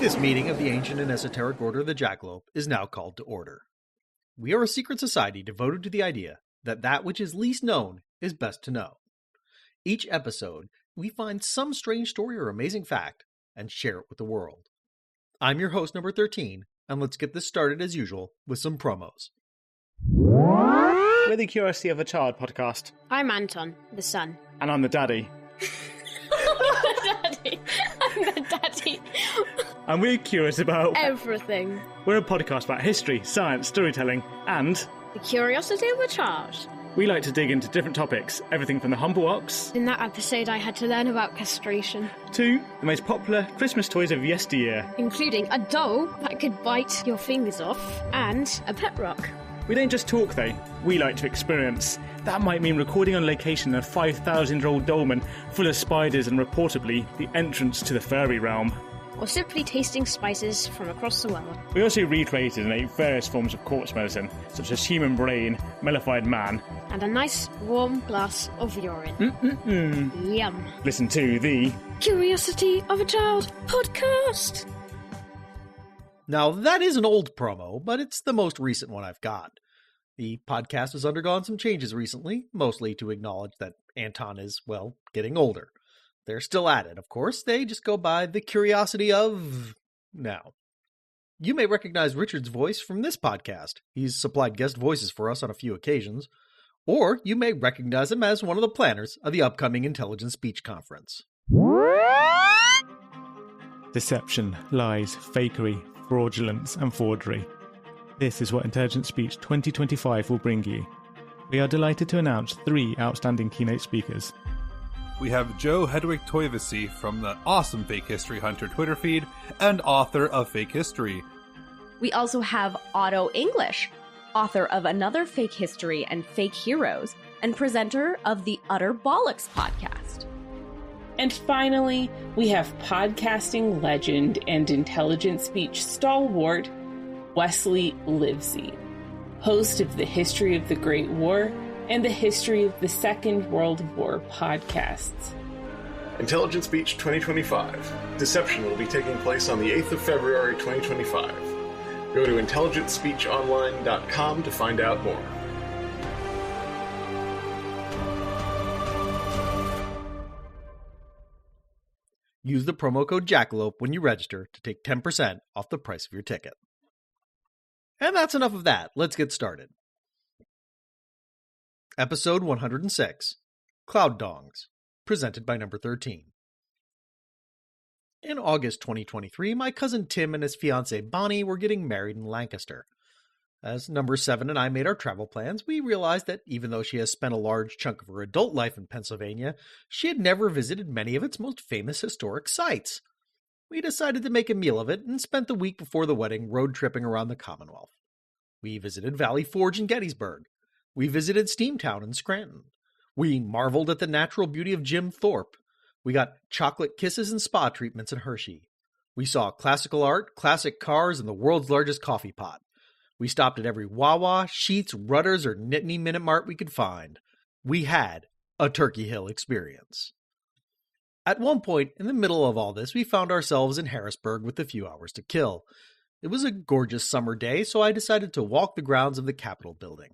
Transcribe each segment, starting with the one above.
This meeting of the ancient and esoteric order of the Jackalope is now called to order. We are a secret society devoted to the idea that which is least known is best to know. Each episode, we find some strange story or amazing fact and share it with the world. I'm your host, number 13, and let's get this started as usual with some promos. We're the Curiosity of a Child podcast. I'm Anton, the son. And I'm the daddy. I'm the daddy. And we're curious about everything. We're a podcast about history, science, storytelling, and the curiosity of a child. We like to dig into different topics, everything from the humble ox. In that episode, I had to learn about castration. To the most popular Christmas toys of yesteryear. Including a doll that could bite your fingers off, and a pet rock. We don't just talk, though. We like to experience. That might mean recording on location a 5,000-year-old dolmen full of spiders and, reportedly, the entrance to the furry realm. Or simply tasting spices from across the world. We also recreated and ate various forms of corpse medicine, such as human brain, mellified man, and a nice warm glass of urine. Yum. Listen to the Curiosity of a Child podcast. Now, that is an old promo, but it's the most recent one I've got. The podcast has undergone some changes recently, mostly to acknowledge that Anton is, well, getting older. They're still at it, of course. They just go by the Curiosity of... Now, you may recognize Richard's voice from this podcast. He's supplied guest voices for us on a few occasions. Or you may recognize him as one of the planners of the upcoming Intelligent Speech Conference. Deception, lies, fakery, fraudulence, and forgery. This is what Intelligent Speech 2025 will bring you. We are delighted to announce 3 outstanding keynote speakers. We have Joe Hedwig Toivasi from the awesome Fake History Hunter Twitter feed and author of Fake History. We also have Otto English, author of Another Fake History and Fake Heroes, and presenter of the Utter Bollocks podcast. And finally, we have podcasting legend and intelligent speech stalwart, Wesley Livesey, host of the History of the Great War and the History of the Second World War podcasts. Intelligent Speech 2025. Deception will be taking place on the 8th of February 2025. Go to intelligentspeechonline.com to find out more. Use the promo code Jackalope when you register to take 10% off the price of your ticket. And that's enough of that. Let's get started. Episode 106, Cloud Dongs, presented by number 13. In August 2023, my cousin Tim and his fiancée Bonnie were getting married in Lancaster. As number 7 and I made our travel plans, we realized that even though she has spent a large chunk of her adult life in Pennsylvania, she had never visited many of its most famous historic sites. We decided to make a meal of it and spent the week before the wedding road tripping around the Commonwealth. We visited Valley Forge in Gettysburg. We visited Steamtown in Scranton. We marveled at the natural beauty of Jim Thorpe. We got chocolate kisses and spa treatments in Hershey. We saw classical art, classic cars, and the world's largest coffee pot. We stopped at every Wawa, Sheetz, Rutter's, or Nittany Minute Mart we could find. We had a Turkey Hill experience. At one point in the middle of all this, we found ourselves in Harrisburg with a few hours to kill. It was a gorgeous summer day, so I decided to walk the grounds of the Capitol building.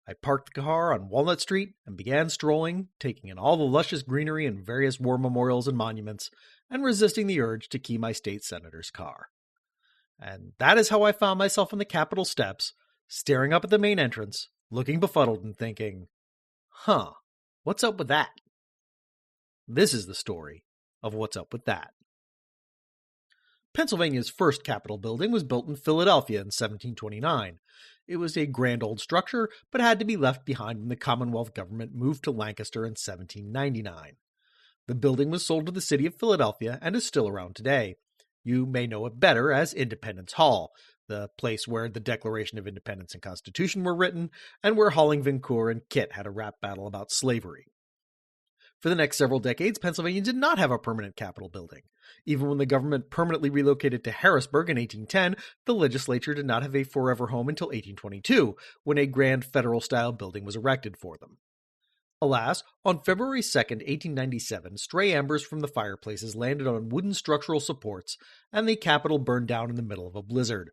I parked the car on Walnut Street and began strolling, taking in all the luscious greenery and various war memorials and monuments, and resisting the urge to key my state senator's car. And that is how I found myself on the Capitol steps, staring up at the main entrance, looking befuddled and thinking, what's up with that? This is the story of what's up with that. Pennsylvania's first Capitol building was built in Philadelphia in 1729. It was a grand old structure, but had to be left behind when the Commonwealth government moved to Lancaster in 1799. The building was sold to the city of Philadelphia and is still around today. You may know it better as Independence Hall, the place where the Declaration of Independence and Constitution were written, and where Holling Vincour and Kit had a rap battle about slavery. For the next several decades, Pennsylvania did not have a permanent Capitol building. Even when the government permanently relocated to Harrisburg in 1810, the legislature did not have a forever home until 1822, when a grand federal-style building was erected for them. Alas, on February 2nd, 1897, stray embers from the fireplaces landed on wooden structural supports, and the Capitol burned down in the middle of a blizzard.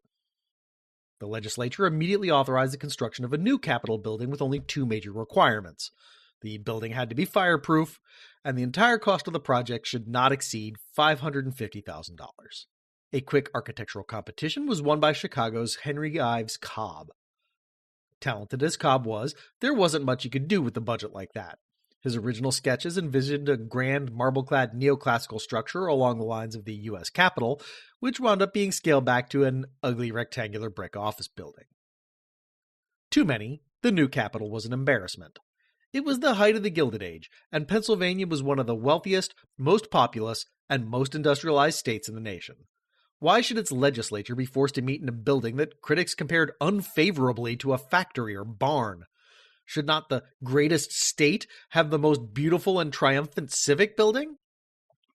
The legislature immediately authorized the construction of a new Capitol building with only two major requirements. The building had to be fireproof, and the entire cost of the project should not exceed $550,000. A quick architectural competition was won by Chicago's Henry Ives Cobb. Talented as Cobb was, there wasn't much he could do with a budget like that. His original sketches envisioned a grand marble-clad neoclassical structure along the lines of the U.S. Capitol, which wound up being scaled back to an ugly rectangular brick office building. To many, the new Capitol was an embarrassment. It was the height of the Gilded Age, and Pennsylvania was one of the wealthiest, most populous, and most industrialized states in the nation. Why should its legislature be forced to meet in a building that critics compared unfavorably to a factory or barn? Should not the greatest state have the most beautiful and triumphant civic building?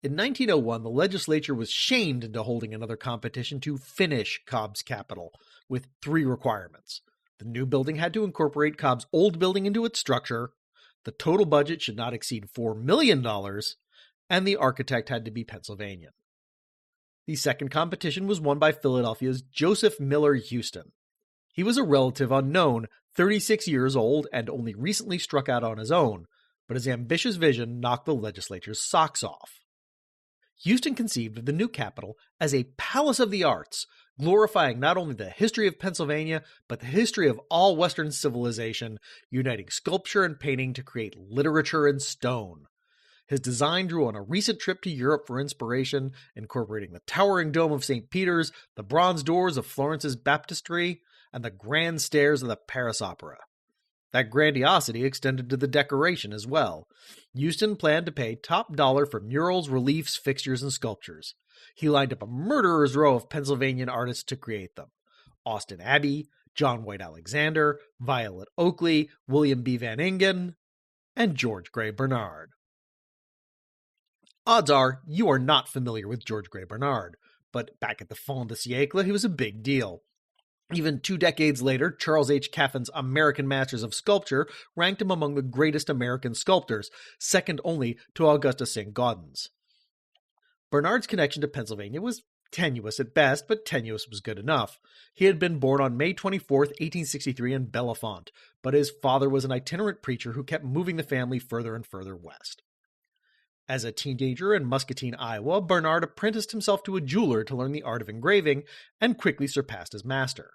In 1901, the legislature was shamed into holding another competition to finish Cobb's Capitol, with three requirements. The new building had to incorporate Cobb's old building into its structure, the total budget should not exceed $4 million, and the architect had to be Pennsylvanian. The second competition was won by Philadelphia's Joseph Miller Houston. He was a relative unknown, 36 years old, and only recently struck out on his own, but his ambitious vision knocked the legislature's socks off. Houston conceived of the new Capitol as a palace of the arts, glorifying not only the history of Pennsylvania, but the history of all Western civilization, uniting sculpture and painting to create literature in stone. His design drew on a recent trip to Europe for inspiration, incorporating the towering dome of St. Peter's, the bronze doors of Florence's baptistry, and the grand stairs of the Paris Opera. That grandiosity extended to the decoration as well. Houston planned to pay top dollar for murals, reliefs, fixtures, and sculptures. He lined up a murderer's row of Pennsylvanian artists to create them. Austin Abbey, John White Alexander, Violet Oakley, William B. Van Ingen, and George Gray Barnard. Odds are you are not familiar with George Gray Barnard, but back at the fin de siècle he was a big deal. Even 2 decades later, Charles H. Caffin's American Masters of Sculpture ranked him among the greatest American sculptors, second only to Augustus St. Gaudens. Barnard's connection to Pennsylvania was tenuous at best, but tenuous was good enough. He had been born on May 24, 1863 in Bellefonte, but his father was an itinerant preacher who kept moving the family further and further west. As a teenager in Muscatine, Iowa, Barnard apprenticed himself to a jeweler to learn the art of engraving and quickly surpassed his master.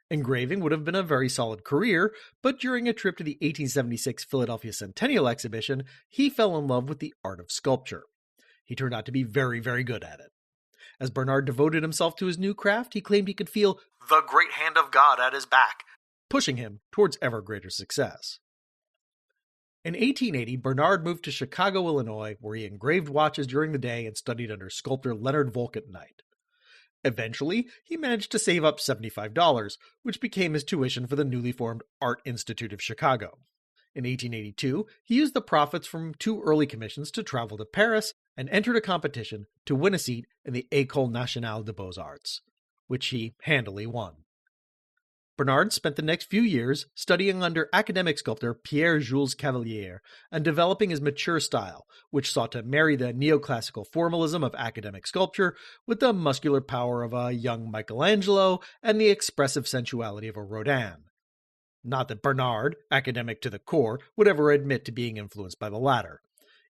Engraving would have been a very solid career, but during a trip to the 1876 Philadelphia Centennial exhibition, he fell in love with the art of sculpture. He turned out to be very, very good at it. As Barnard devoted himself to his new craft, he claimed he could feel the great hand of God at his back, pushing him towards ever greater success. In 1880, Barnard moved to Chicago, Illinois, where he engraved watches during the day and studied under sculptor Leonard Volk at night. Eventually, he managed to save up $75, which became his tuition for the newly formed Art Institute of Chicago. In 1882, he used the profits from 2 early commissions to travel to Paris and entered a competition to win a seat in the École Nationale des Beaux-Arts, which he handily won. Barnard spent the next few years studying under academic sculptor Pierre-Jules Cavelier and developing his mature style, which sought to marry the neoclassical formalism of academic sculpture with the muscular power of a young Michelangelo and the expressive sensuality of a Rodin. Not that Barnard, academic to the core, would ever admit to being influenced by the latter,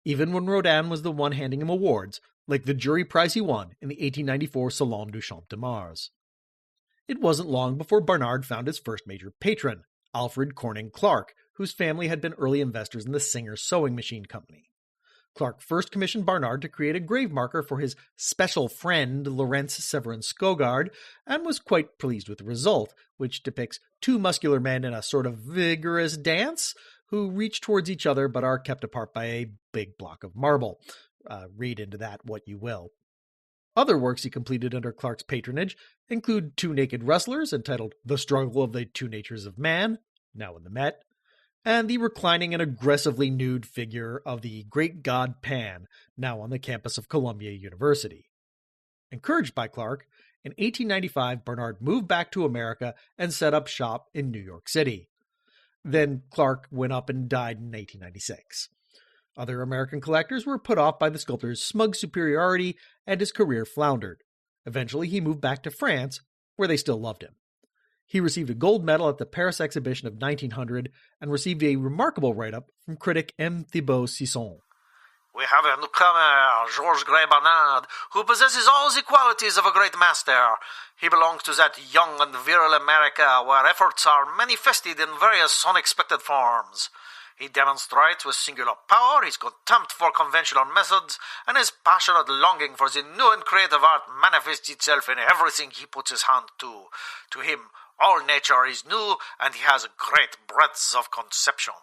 even when Rodin was the one handing him awards, like the jury prize he won in the 1894 Salon du Champ de Mars. It wasn't long before Barnard found his first major patron, Alfred Corning Clark, whose family had been early investors in the Singer Sewing Machine Company. Clark first commissioned Barnard to create a grave marker for his special friend, Laurence Severin Scogard, and was quite pleased with the result, which depicts 2 muscular men in a sort of vigorous dance who reach towards each other but are kept apart by a big block of marble. Read into that what you will. Other works he completed under Clark's patronage include 2 naked wrestlers entitled The Struggle of the Two Natures of Man, now in the Met, and the reclining and aggressively nude figure of the great god Pan, now on the campus of Columbia University. Encouraged by Clark, in 1895 Barnard moved back to America and set up shop in New York City. Then Clark went up and died in 1896. Other American collectors were put off by the sculptor's smug superiority, and his career floundered. Eventually, he moved back to France, where they still loved him. He received a gold medal at the Paris exhibition of 1900 and received a remarkable write-up from critic M. Thibault-Sisson. We have a newcomer, Georges Gray Barnard, who possesses all the qualities of a great master. He belongs to that young and virile America where efforts are manifested in various unexpected forms. He demonstrates with singular power his contempt for conventional methods, and his passionate longing for the new and creative art manifests itself in everything he puts his hand to. To him, all nature is new, and he has great breadth of conception.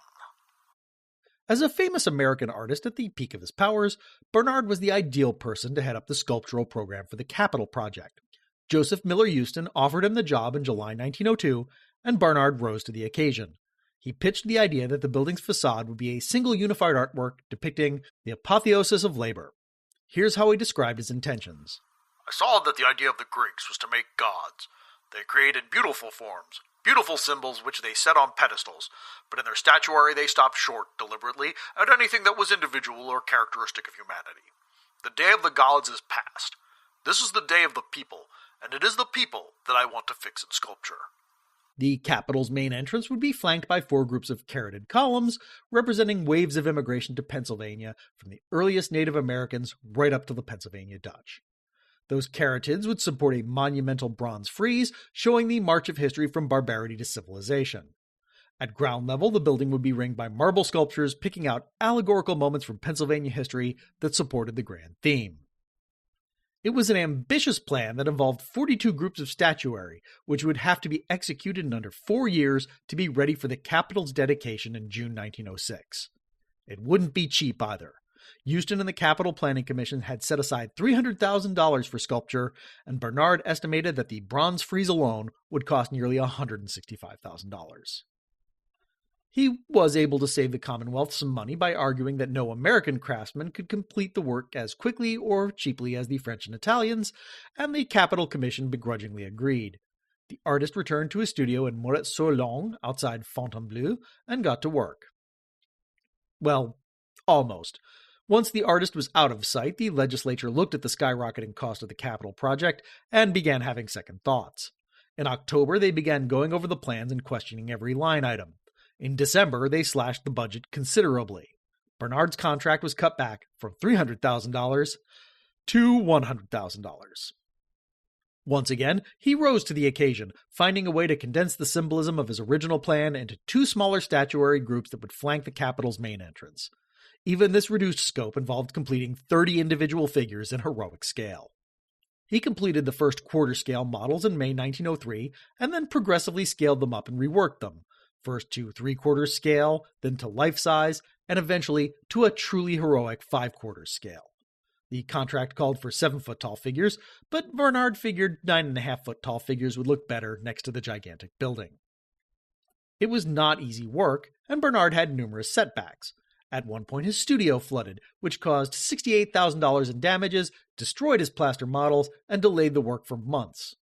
As a famous American artist at the peak of his powers, Barnard was the ideal person to head up the sculptural program for the Capitol project. Joseph Miller Houston offered him the job in July 1902, and Barnard rose to the occasion. He pitched the idea that the building's facade would be a single unified artwork depicting the Apotheosis of Labor. Here's how he described his intentions. I saw that the idea of the Greeks was to make gods. They created beautiful forms, beautiful symbols which they set on pedestals, but in their statuary they stopped short, deliberately, at anything that was individual or characteristic of humanity. The day of the gods is past. This is the day of the people, and it is the people that I want to fix in sculpture. The Capitol's main entrance would be flanked by 4 groups of carotid columns, representing waves of immigration to Pennsylvania from the earliest Native Americans right up to the Pennsylvania Dutch. Those carotids would support a monumental bronze frieze showing the march of history from barbarity to civilization. At ground level, the building would be ringed by marble sculptures picking out allegorical moments from Pennsylvania history that supported the grand theme. It was an ambitious plan that involved 42 groups of statuary, which would have to be executed in under 4 years to be ready for the Capitol's dedication in June 1906. It wouldn't be cheap either. Houston and the Capitol Planning Commission had set aside $300,000 for sculpture, and Barnard estimated that the bronze frieze alone would cost nearly $165,000. He was able to save the Commonwealth some money by arguing that no American craftsman could complete the work as quickly or cheaply as the French and Italians, and the Capitol Commission begrudgingly agreed. The artist returned to his studio in Moret-sur-Loing, outside Fontainebleau, and got to work. Well, almost. Once the artist was out of sight, the legislature looked at the skyrocketing cost of the Capitol project and began having second thoughts. In October, they began going over the plans and questioning every line item. In December, they slashed the budget considerably. Barnard's contract was cut back from $300,000 to $100,000. Once again, he rose to the occasion, finding a way to condense the symbolism of his original plan into 2 smaller statuary groups that would flank the Capitol's main entrance. Even this reduced scope involved completing 30 individual figures in heroic scale. He completed the first quarter-scale models in May 1903, and then progressively scaled them up and reworked them, first to 3/4 scale, then to life-size, and eventually to a truly heroic 5/4 scale. The contract called for 7-foot-tall figures, but Barnard figured 9.5-foot-tall figures would look better next to the gigantic building. It was not easy work, and Barnard had numerous setbacks. At one point, his studio flooded, which caused $68,000 in damages, destroyed his plaster models, and delayed the work for months.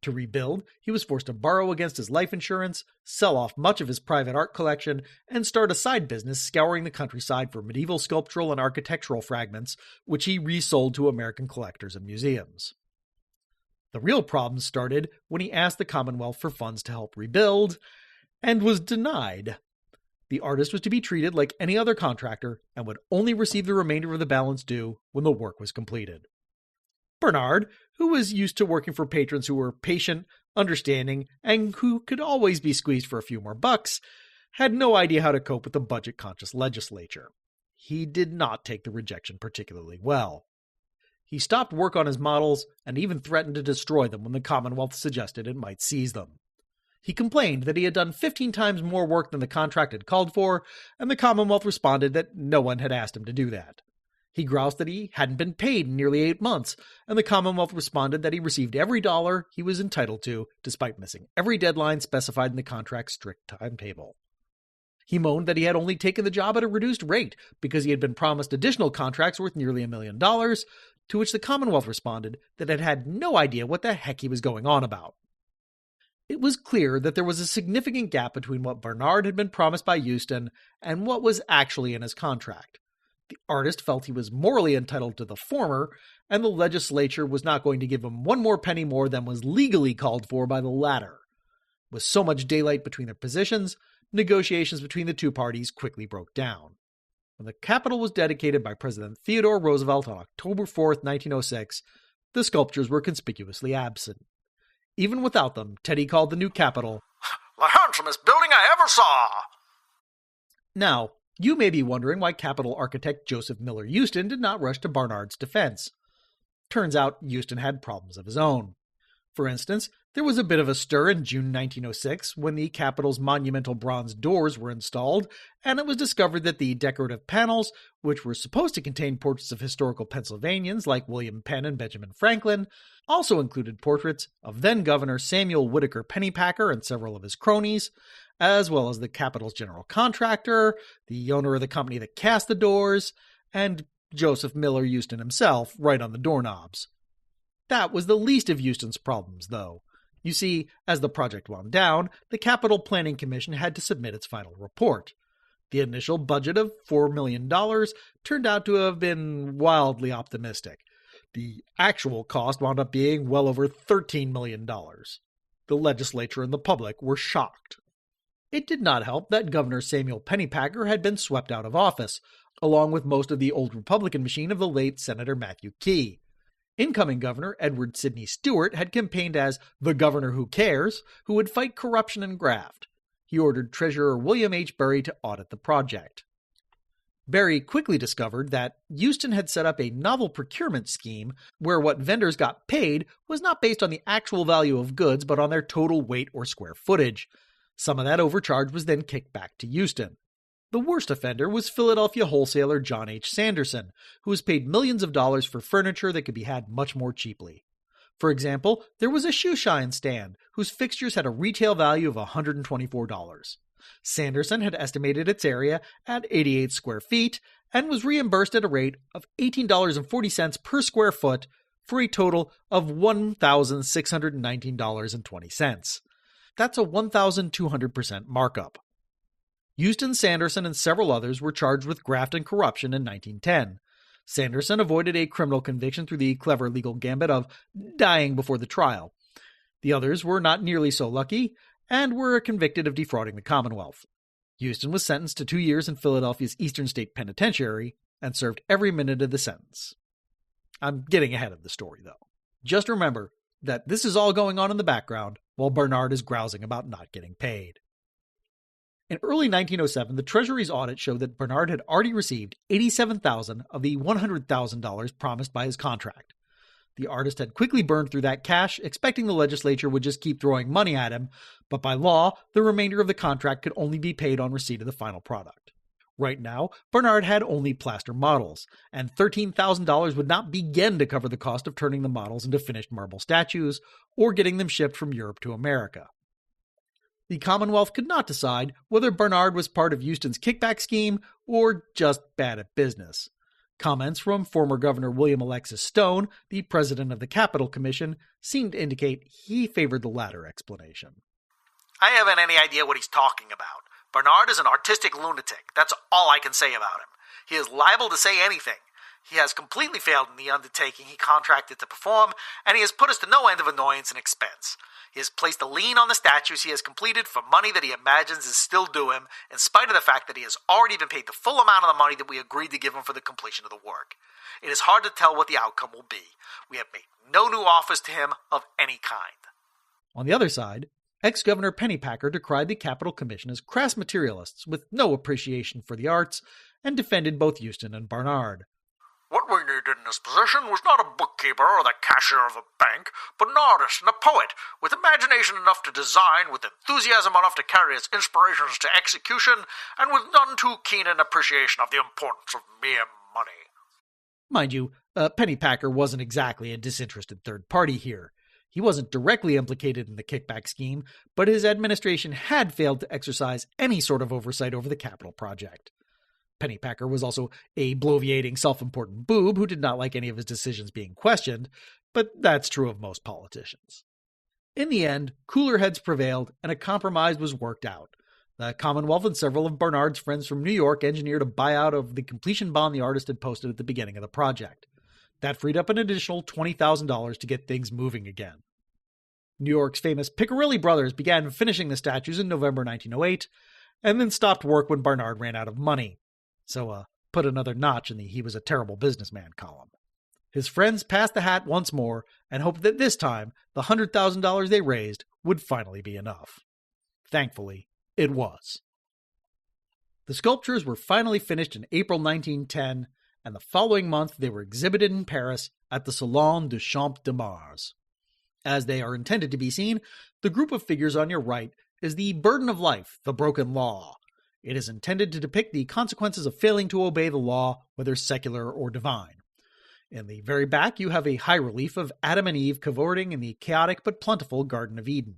To rebuild, he was forced to borrow against his life insurance, sell off much of his private art collection, and start a side business scouring the countryside for medieval sculptural and architectural fragments, which he resold to American collectors and museums. The real problem started when he asked the Commonwealth for funds to help rebuild, and was denied. The artist was to be treated like any other contractor and would only receive the remainder of the balance due when the work was completed. Barnard, who was used to working for patrons who were patient, understanding, and who could always be squeezed for a few more bucks, had no idea how to cope with the budget-conscious legislature. He did not take the rejection particularly well. He stopped work on his models and even threatened to destroy them when the Commonwealth suggested it might seize them. He complained that he had done 15 times more work than the contract had called for, and the Commonwealth responded that no one had asked him to do that. He groused that he hadn't been paid in nearly 8 months, and the Commonwealth responded that he received every dollar he was entitled to, despite missing every deadline specified in the contract's strict timetable. He moaned that he had only taken the job at a reduced rate because he had been promised additional contracts worth nearly $1 million, to which the Commonwealth responded that it had no idea what the heck he was going on about. It was clear that there was a significant gap between what Barnard had been promised by Houston and what was actually in his contract. The artist felt he was morally entitled to the former, and the legislature was not going to give him one more penny more than was legally called for by the latter. With so much daylight between their positions, negotiations between the two parties quickly broke down. When the Capitol was dedicated by President Theodore Roosevelt on October 4th, 1906, the sculptures were conspicuously absent. Even without them, Teddy called the new Capitol the handsomest building I ever saw. Now, you may be wondering why Capitol architect Joseph Miller Houston did not rush to Barnard's defense. Turns out Houston had problems of his own. For instance, there was a bit of a stir in June 1906 when the Capitol's monumental bronze doors were installed, and it was discovered that the decorative panels, which were supposed to contain portraits of historical Pennsylvanians like William Penn and Benjamin Franklin, also included portraits of then-Governor Samuel Whitaker Pennypacker and several of his cronies, as well as the Capitol's general contractor, the owner of the company that cast the doors, and Joseph Miller Houston himself right on the doorknobs. That was the least of Houston's problems, though. You see, as the project wound down, the Capitol Planning Commission had to submit its final report. The initial budget of $4 million turned out to have been wildly optimistic. The actual cost wound up being well over $13 million. The legislature and the public were shocked. It did not help that Governor Samuel Pennypacker had been swept out of office, along with most of the old Republican machine of the late Senator Matthew Quay. Incoming Governor Edward Sidney Stewart had campaigned as the governor who cares, who would fight corruption and graft. He ordered Treasurer William H. Berry to audit the project. Berry quickly discovered that Houston had set up a novel procurement scheme where what vendors got paid was not based on the actual value of goods but on their total weight or square footage. Some of that overcharge was then kicked back to Houston. The worst offender was Philadelphia wholesaler John H. Sanderson, who was paid millions of dollars for furniture that could be had much more cheaply. For example, there was a shoe shine stand whose fixtures had a retail value of $124. Sanderson had estimated its area at 88 square feet and was reimbursed at a rate of $18.40 per square foot for a total of $1,619.20. That's a 1,200% markup. Houston, Sanderson, and several others were charged with graft and corruption in 1910. Sanderson avoided a criminal conviction through the clever legal gambit of dying before the trial. The others were not nearly so lucky and were convicted of defrauding the Commonwealth. Houston was sentenced to 2 years in Philadelphia's Eastern State Penitentiary and served every minute of the sentence. I'm getting ahead of the story, though. Just remember that this is all going on in the background while Barnard is grousing about not getting paid. In early 1907, the Treasury's audit showed that Barnard had already received $87,000 of the $100,000 promised by his contract. The artist had quickly burned through that cash, expecting the legislature would just keep throwing money at him, but by law, the remainder of the contract could only be paid on receipt of the final product. Right now, Barnard had only plaster models, and $13,000 would not begin to cover the cost of turning the models into finished marble statues or getting them shipped from Europe to America. The Commonwealth could not decide whether Barnard was part of Houston's kickback scheme or just bad at business. Comments from former Governor William Alexis Stone, the president of the Capitol Commission, seemed to indicate he favored the latter explanation. I haven't any idea what he's talking about. Barnard is an artistic lunatic. That's all I can say about him. He is liable to say anything. He has completely failed in the undertaking he contracted to perform, and he has put us to no end of annoyance and expense. He has placed a lien on the statues he has completed for money that he imagines is still due him, in spite of the fact that he has already been paid the full amount of the money that we agreed to give him for the completion of the work. It is hard to tell what the outcome will be. We have made no new offers to him of any kind. On the other side, ex-Governor Pennypacker decried the Capitol Commission as crass materialists with no appreciation for the arts, and defended both Houston and Barnard. What we needed in this position was not a bookkeeper or the cashier of a bank, but an artist and a poet, with imagination enough to design, with enthusiasm enough to carry its inspirations to execution, and with none too keen an appreciation of the importance of mere money. Mind you, Pennypacker wasn't exactly a disinterested third party here. He wasn't directly implicated in the kickback scheme, but his administration had failed to exercise any sort of oversight over the Capitol project. Pennypacker was also a bloviating, self-important boob who did not like any of his decisions being questioned, but that's true of most politicians. In the end, cooler heads prevailed, and a compromise was worked out. The Commonwealth and several of Barnard's friends from New York engineered a buyout of the completion bond the artist had posted at the beginning of the project. That freed up an additional $20,000 to get things moving again. New York's famous Piccirilli brothers began finishing the statues in November 1908, and then stopped work when Barnard ran out of money. So, put another notch in the "he was a terrible businessman" column. His friends passed the hat once more and hoped that this time the $100,000 they raised would finally be enough. Thankfully, it was. The sculptures were finally finished in April 1910, and the following month they were exhibited in Paris at the Salon du Champ de Mars. As they are intended to be seen, the group of figures on your right is the burden of life, the broken law. It is intended to depict the consequences of failing to obey the law, whether secular or divine. In the very back, you have a high relief of Adam and Eve cavorting in the chaotic but plentiful Garden of Eden.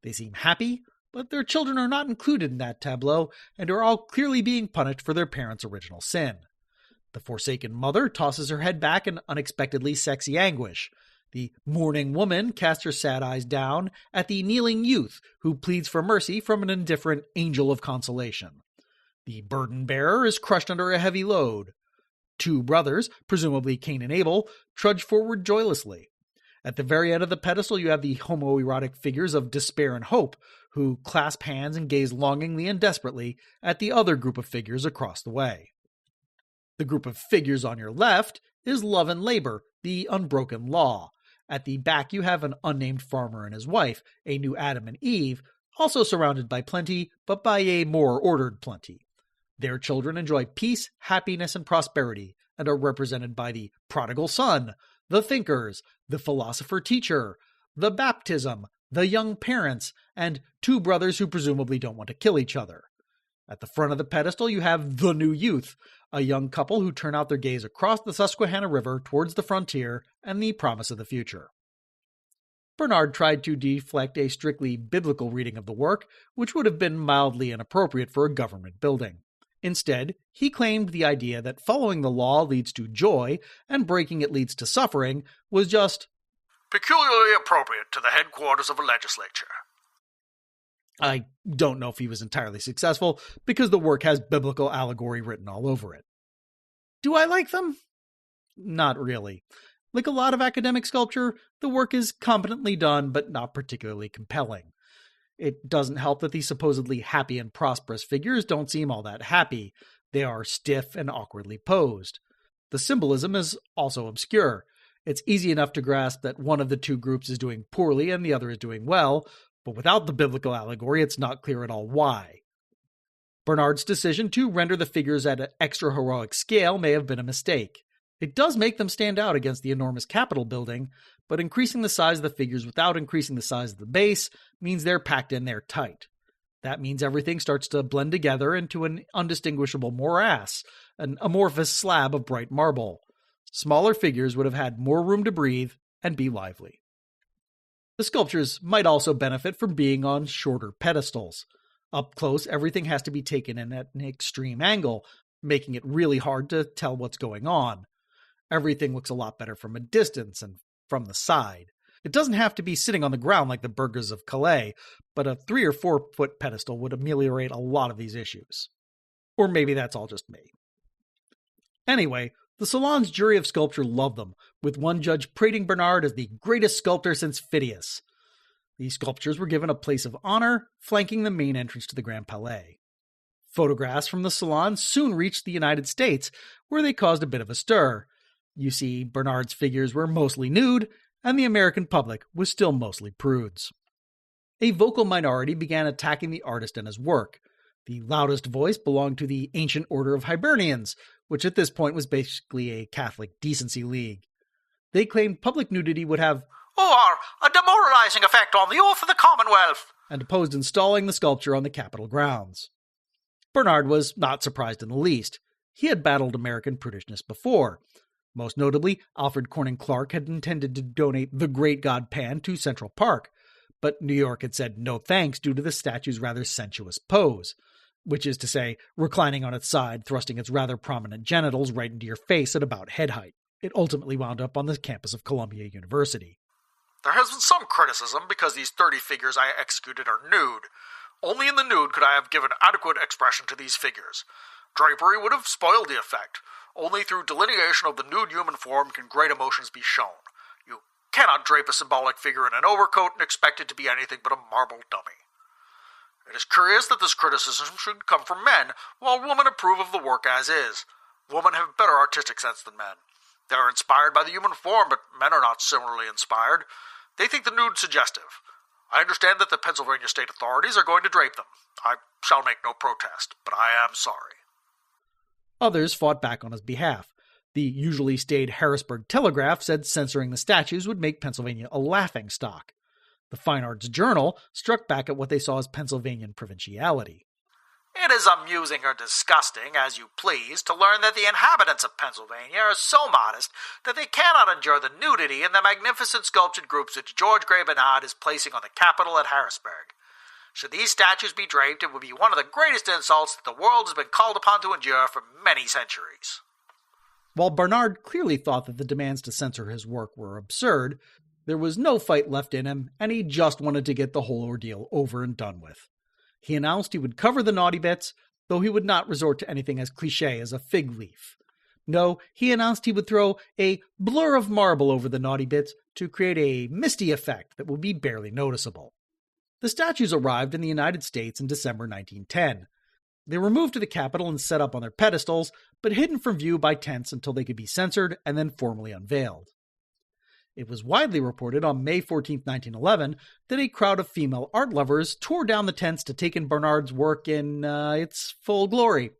They seem happy, but their children are not included in that tableau and are all clearly being punished for their parents' original sin. The forsaken mother tosses her head back in unexpectedly sexy anguish. The mourning woman casts her sad eyes down at the kneeling youth who pleads for mercy from an indifferent angel of consolation. The burden-bearer is crushed under a heavy load. Two brothers, presumably Cain and Abel, trudge forward joylessly. At the very end of the pedestal you have the homoerotic figures of despair and hope, who clasp hands and gaze longingly and desperately at the other group of figures across the way. The group of figures on your left is love and labor, the unbroken law. At the back you have an unnamed farmer and his wife, a new Adam and Eve, also surrounded by plenty, but by a more ordered plenty. Their children enjoy peace, happiness, and prosperity, and are represented by the prodigal son, the thinkers, the philosopher-teacher, the baptism, the young parents, and two brothers who presumably don't want to kill each other. At the front of the pedestal you have the new youth, a young couple who turn out their gaze across the Susquehanna River towards the frontier and the promise of the future. Barnard tried to deflect a strictly biblical reading of the work, which would have been mildly inappropriate for a government building. Instead, he claimed the idea that following the law leads to joy and breaking it leads to suffering was just peculiarly appropriate to the headquarters of a legislature. I don't know if he was entirely successful, because the work has biblical allegory written all over it. Do I like them? Not really. Like a lot of academic sculpture, the work is competently done, but not particularly compelling. It doesn't help that the supposedly happy and prosperous figures don't seem all that happy. They are stiff and awkwardly posed. The symbolism is also obscure. It's easy enough to grasp that one of the two groups is doing poorly and the other is doing well, but without the biblical allegory, it's not clear at all why. Barnard's decision to render the figures at an extra-heroic scale may have been a mistake. It does make them stand out against the enormous Capitol building, but increasing the size of the figures without increasing the size of the base means they're packed in there tight. That means everything starts to blend together into an undistinguishable morass, an amorphous slab of bright marble. Smaller figures would have had more room to breathe and be lively. The sculptures might also benefit from being on shorter pedestals. Up close, everything has to be taken in at an extreme angle, making it really hard to tell what's going on. Everything looks a lot better from a distance and from the side. It doesn't have to be sitting on the ground like the burghers of Calais, but a 3 or 4 foot pedestal would ameliorate a lot of these issues. Or maybe that's all just me. Anyway, the Salon's jury of sculpture loved them, with one judge prating Barnard as the greatest sculptor since Phidias. These sculptures were given a place of honor, flanking the main entrance to the Grand Palais. Photographs from the Salon soon reached the United States, where they caused a bit of a stir. You see, Barnard's figures were mostly nude, and the American public was still mostly prudes. A vocal minority began attacking the artist and his work. The loudest voice belonged to the Ancient Order of Hibernians, which at this point was basically a Catholic decency league. They claimed public nudity would have a demoralizing effect on the oath of the Commonwealth, and opposed installing the sculpture on the Capitol grounds. Barnard was not surprised in the least. He had battled American prudishness before. Most notably, Alfred Corning Clark had intended to donate the Great God Pan to Central Park, but New York had said no thanks due to the statue's rather sensuous pose, which is to say, reclining on its side, thrusting its rather prominent genitals right into your face at about head height. It ultimately wound up on the campus of Columbia University. There has been some criticism because these 30 figures I executed are nude. Only in the nude could I have given adequate expression to these figures. Drapery would have spoiled the effect. Only through delineation of the nude human form can great emotions be shown. You cannot drape a symbolic figure in an overcoat and expect it to be anything but a marble dummy. It is curious that this criticism should come from men, while women approve of the work as is. Women have better artistic sense than men. They are inspired by the human form, but men are not similarly inspired. They think the nude suggestive. I understand that the Pennsylvania state authorities are going to drape them. I shall make no protest, but I am sorry. Others fought back on his behalf. The usually staid Harrisburg Telegraph said censoring the statues would make Pennsylvania a laughingstock. The Fine Arts Journal struck back at what they saw as Pennsylvanian provinciality. It is amusing or disgusting, as you please, to learn that the inhabitants of Pennsylvania are so modest that they cannot endure the nudity in the magnificent sculptured groups which George Gray Barnard is placing on the Capitol at Harrisburg. Should these statues be draped, it would be one of the greatest insults that the world has been called upon to endure for many centuries. While Barnard clearly thought that the demands to censor his work were absurd, there was no fight left in him, and he just wanted to get the whole ordeal over and done with. He announced he would cover the naughty bits, though he would not resort to anything as cliché as a fig leaf. No, he announced he would throw a blur of marble over the naughty bits to create a misty effect that would be barely noticeable. The statues arrived in the United States in December 1910. They were moved to the Capitol and set up on their pedestals, but hidden from view by tents until they could be censored and then formally unveiled. It was widely reported on May 14, 1911, that a crowd of female art lovers tore down the tents to take in Barnard's work in its full glory.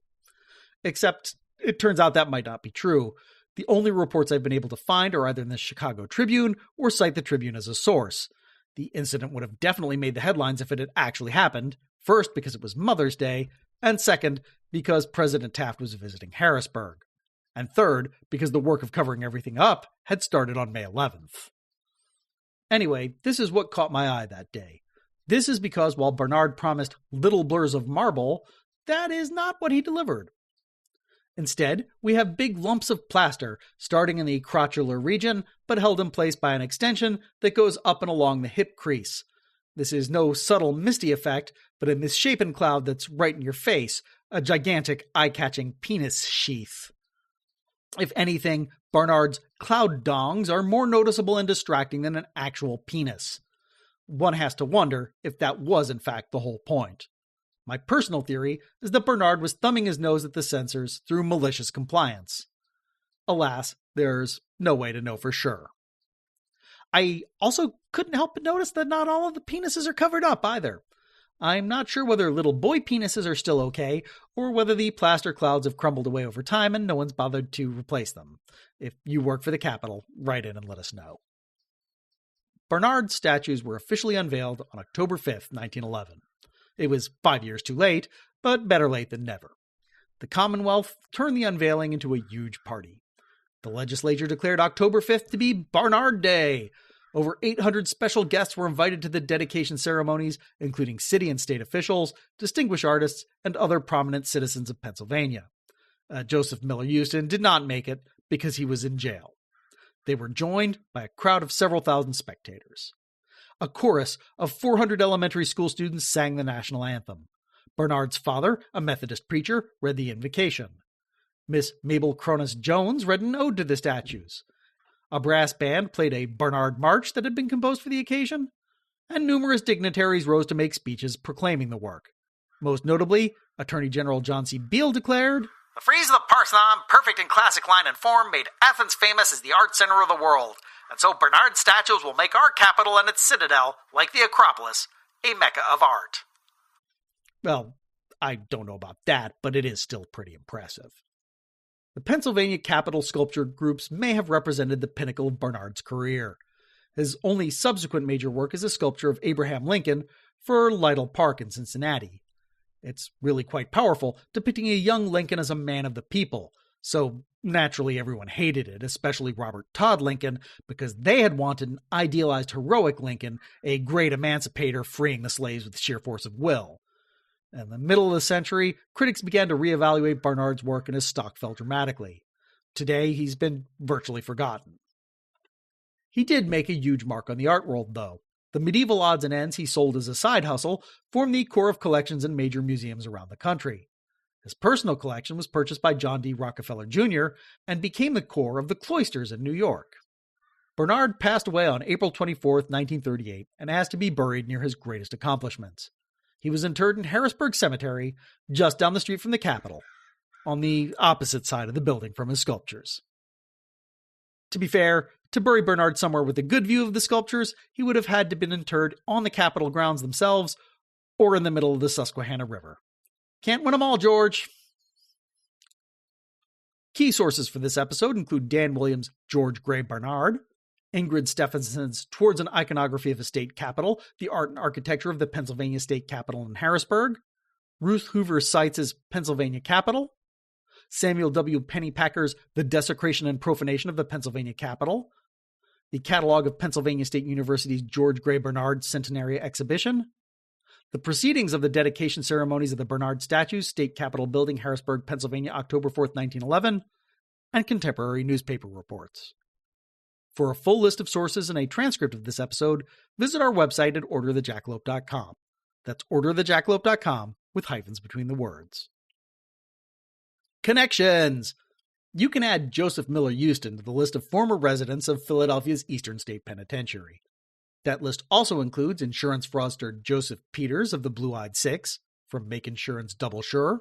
Except, it turns out that might not be true. The only reports I've been able to find are either in the Chicago Tribune or cite the Tribune as a source. The incident would have definitely made the headlines if it had actually happened, first because it was Mother's Day, and second because President Taft was visiting Harrisburg. And third, because the work of covering everything up had started on May 11th. Anyway, this is what caught my eye that day. This is because while Barnard promised little blurs of marble, that is not what he delivered. Instead, we have big lumps of plaster starting in the crotchular region, but held in place by an extension that goes up and along the hip crease. This is no subtle misty effect, but a misshapen cloud that's right in your face, a gigantic eye-catching penis sheath. If anything, Barnard's cloud dongs are more noticeable and distracting than an actual penis. One has to wonder if that was in fact the whole point. My personal theory is that Barnard was thumbing his nose at the censors through malicious compliance. Alas, there's no way to know for sure. I also couldn't help but notice that not all of the penises are covered up either. I'm not sure whether little boy penises are still okay, or whether the plaster clouds have crumbled away over time and no one's bothered to replace them. If you work for the Capitol, write in and let us know. Barnard's statues were officially unveiled on October 5th, 1911. It was 5 years too late, but better late than never. The Commonwealth turned the unveiling into a huge party. The legislature declared October 5th to be Barnard Day. Over 800 special guests were invited to the dedication ceremonies, including city and state officials, distinguished artists, and other prominent citizens of Pennsylvania. Joseph Miller Houston did not make it because he was in jail. They were joined by a crowd of several thousand spectators. A chorus of 400 elementary school students sang the national anthem. Barnard's father, a Methodist preacher, read the invocation. Miss Mabel Cronus Jones read an ode to the statues. A brass band played a Barnard march that had been composed for the occasion, and numerous dignitaries rose to make speeches proclaiming the work. Most notably, Attorney General John C. Beale declared, "The frieze of the Parthenon, perfect in classic line and form, made Athens famous as the art center of the world, and so Barnard statues will make our capital and its citadel, like the Acropolis, a mecca of art." Well, I don't know about that, but it is still pretty impressive. The Pennsylvania Capitol sculpture groups may have represented the pinnacle of Barnard's career. His only subsequent major work is a sculpture of Abraham Lincoln for Lytle Park in Cincinnati. It's really quite powerful, depicting a young Lincoln as a man of the people, so naturally everyone hated it, especially Robert Todd Lincoln, because they had wanted an idealized heroic Lincoln, a great emancipator freeing the slaves with sheer force of will. In the middle of the century, critics began to reevaluate Barnard's work and his stock fell dramatically. Today, he's been virtually forgotten. He did make a huge mark on the art world, though. The medieval odds and ends he sold as a side hustle formed the core of collections in major museums around the country. His personal collection was purchased by John D. Rockefeller Jr. and became the core of the cloisters in New York. Barnard passed away on April 24, 1938, and asked to be buried near his greatest accomplishments. He was interred in Harrisburg Cemetery, just down the street from the Capitol, on the opposite side of the building from his sculptures. To be fair, to bury Barnard somewhere with a good view of the sculptures, he would have had to been interred on the Capitol grounds themselves, or in the middle of the Susquehanna River. Can't win them all, George. Key sources for this episode include Dan Williams' George Gray Barnard, Ingrid Steffensen's Towards an Iconography of a State Capitol, the Art and Architecture of the Pennsylvania State Capitol in Harrisburg, Ruth Hoover Seitz's Pennsylvania Capitol, Samuel W. Pennypacker's The Desecration and Profanation of the Pennsylvania Capitol, the Catalog of Pennsylvania State University's George Gray Barnard Centenary Exhibition, the Proceedings of the Dedication Ceremonies of the Barnard Statues, State Capitol Building, Harrisburg, Pennsylvania, October 4, 1911, and contemporary newspaper reports. For a full list of sources and a transcript of this episode, visit our website at orderthejackalope.com. That's orderthejackalope.com with hyphens between the words. Connections! You can add Joseph Miller Houston to the list of former residents of Philadelphia's Eastern State Penitentiary. That list also includes insurance fraudster Joseph Peters of the Blue-Eyed Six, from Make Insurance Double Sure,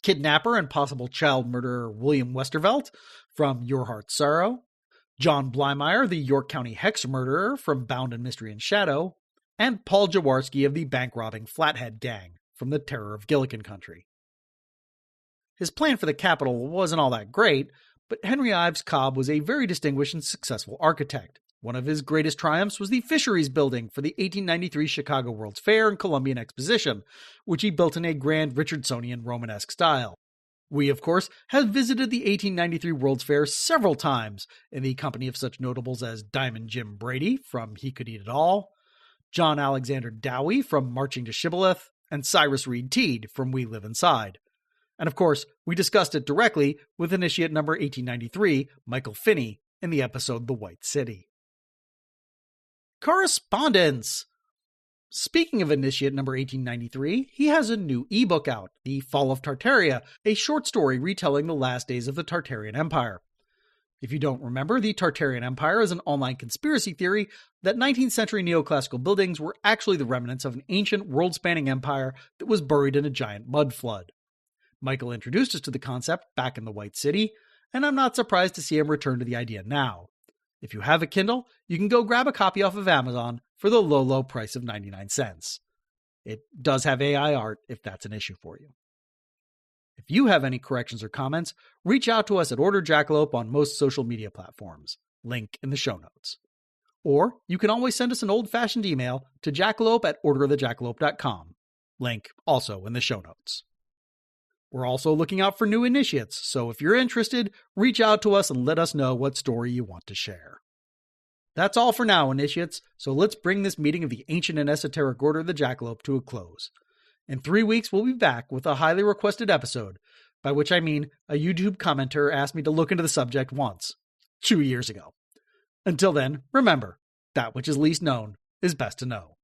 kidnapper and possible child murderer William Westervelt, from Your Heart's Sorrow, John Blymeyer, the York County Hex murderer, from Bound in Mystery and Shadow, and Paul Jaworski of the bank-robbing Flathead Gang, from The Terror of Gilligan Country. His plan for the Capitol wasn't all that great, but Henry Ives Cobb was a very distinguished and successful architect. One of his greatest triumphs was the Fisheries Building for the 1893 Chicago World's Fair and Columbian Exposition, which he built in a grand Richardsonian Romanesque style. We, of course, have visited the 1893 World's Fair several times in the company of such notables as Diamond Jim Brady from He Could Eat It All, John Alexander Dowie from Marching to Shibboleth, and Cyrus Reed Teed from We Live Inside. And of course, we discussed it directly with initiate number 1893, Michael Finney, in the episode The White City. Correspondence! Speaking of initiate number 1893, he has a new ebook out, The Fall of Tartaria, a short story retelling the last days of the Tartarian Empire. If you don't remember, the Tartarian Empire is an online conspiracy theory that 19th century neoclassical buildings were actually the remnants of an ancient world-spanning empire that was buried in a giant mud flood. Michael introduced us to the concept back in the White City, and I'm not surprised to see him return to the idea now. If you have a Kindle, you can go grab a copy off of Amazon for the low price of 99 cents. It does have AI art if that's an issue for you. If you have any corrections or comments, reach out to us at Order Jackalope on most social media platforms. Link in the show notes. Or you can always send us an old-fashioned email to jackalope@orderthejackalope.com. Link also in the show notes. We're also looking out for new initiates, so if you're interested, reach out to us and let us know what story you want to share. That's all for now, initiates, so let's bring this meeting of the ancient and esoteric Order of the Jackalope to a close. In 3 weeks, we'll be back with a highly requested episode, by which I mean a YouTube commenter asked me to look into the subject once, 2 years ago. Until then, remember, that which is least known is best to know.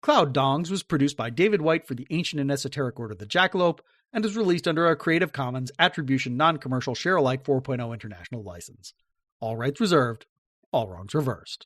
Cloud Dongs was produced by David White for the Ancient and Esoteric Order of the Jackalope and is released under a Creative Commons Attribution Non-Commercial Share-alike 4.0 international license. All rights reserved, all wrongs reversed.